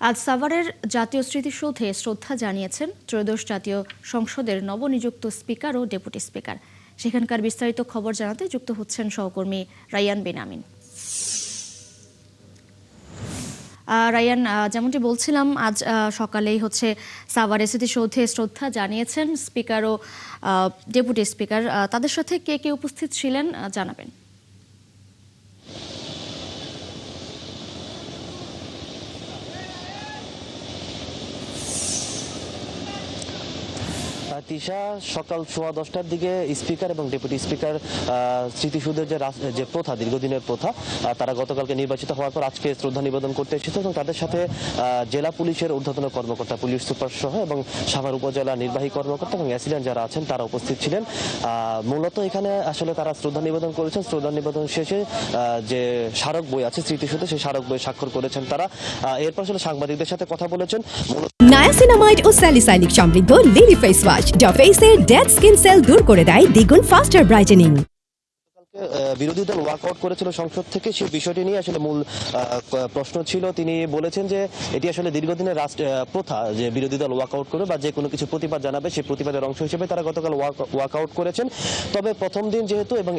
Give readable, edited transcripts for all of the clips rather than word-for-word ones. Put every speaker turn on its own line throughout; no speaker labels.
আজ সাভারের জাতীয় স্মৃতিসৌধে শ্রদ্ধা জানিয়েছেন ত্রয়োদশ জাতীয় সংসদের নবনিযুক্ত স্পিকার ও ডেপুটি স্পিকার। সেখানকার বিস্তারিত খবর জানাতে যুক্ত হচ্ছেন সহকর্মী রায়ান বেনামিন। রায়ান, যেমনটি বলছিলাম, আজ সকালেই সাভারের স্মৃতিসৌধে শ্রদ্ধা জানিয়েছেন স্পিকার ও ডেপুটি স্পিকার। তাদের সাথে কে কে উপস্থিত ছিলেন জানাবেন।
তিশা, সকাল 10:15টার দিকে স্পিকার এবং ডেপুটি স্পিকার স্মৃতিসৌধের যে প্রথা, দীর্ঘদিনের প্রথা, তারা গতকালকে নির্বাচিত হওয়ার পর আজকে শ্রদ্ধা নিবেদন করতে এসেছে এবং তাদের সাথে জেলা পুলিশের ঊর্ধ্বতন কর্মকর্তা, পুলিশ সুপার সহ এবং সাভার উপজেলা নির্বাহী কর্মকর্তা এবং অ্যাসিডেন্ট যারা আছেন তারা উপস্থিত ছিলেন। মূলত এখানে আসলে তারা শ্রদ্ধা নিবেদন করেছেন। শ্রদ্ধা নিবেদন শেষে যে স্মারক বই আছে স্মৃতিসৌধে, সেই স্মারক বই স্বাক্ষর করেছেন তারা। এরপর আসলে সাংবাদিকদের সাথে কথা বলেছেন।
নায়াসিনামাইড ও স্যালিসাইলিক সমৃদ্ধ লিলি ফেস ওয়াশ যা ফেসের ডেড স্কিন সেল দূর করে দেয় দ্বিগুণ ফাস্টার ব্রাইটেনিং।
বিরোধী দল ওয়াকআউট করেছিল সংসদ থেকে, সেই বিষয়টি নিয়ে আসলে মূল প্রশ্ন ছিল। তিনি বলেছেন যে এটি আসলে দীর্ঘদিনের প্রথা যে বিরোধী দল ওয়াকআউট করবে বা যে কোনো কিছু প্রতিবাদ জানাবে, সেই প্রতিবাদের অংশ হিসেবে তারা গতকাল ওয়াকআউট করেছেন। তবে প্রথম দিন যেহেতু এবং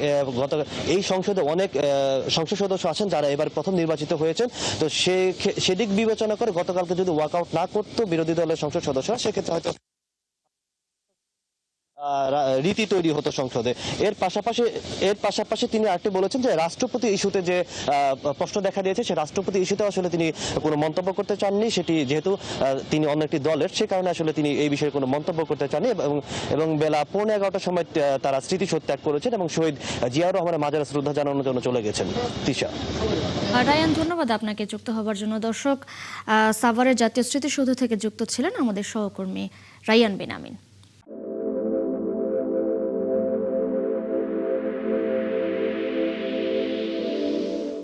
এই সংসদে অনেক সংসদ সদস্য আছেন যারা এবার প্রথম নির্বাচিত হয়েছেন, তো সেদিক বিবেচনা করে গতকালকে যদি ওয়াকআউট না করতো বিরোধী দলের সংসদ সদস্যরা, সেক্ষেত্রে হয়তো রীতি তৈরি হতো সংসদে। এর পাশাপাশি তিনি আরেকটি বলেছেন যে রাষ্ট্রপতি ইস্যুতে যে প্রশ্ন দেখা দিয়েছে, সে রাষ্ট্রপতি ইস্যুতে আসলে তিনি কোনো মন্তব্য করতে চাননি। সেটি যেহেতু তিনি অন্য একটি দলের, সে কারণে আসলে তিনি এই বিষয়ে কোনো মন্তব্য করতে চাননি এবং বেলা 11:15টার সময় তারা স্মৃতিসৌধ ত্যাগ করেছেন এবং শহীদ জিয়াউর রহমানের মাজারে শ্রদ্ধা জানানোর জন্য চলে গেছেন। তিশা।
রায়ান, ধন্যবাদ আপনাকে যুক্ত হবার জন্য। দর্শক, সাভারের জাতীয় স্মৃতিসৌধ থেকে যুক্ত ছিলেন আমাদের সহকর্মী রায়ান বেনামিন।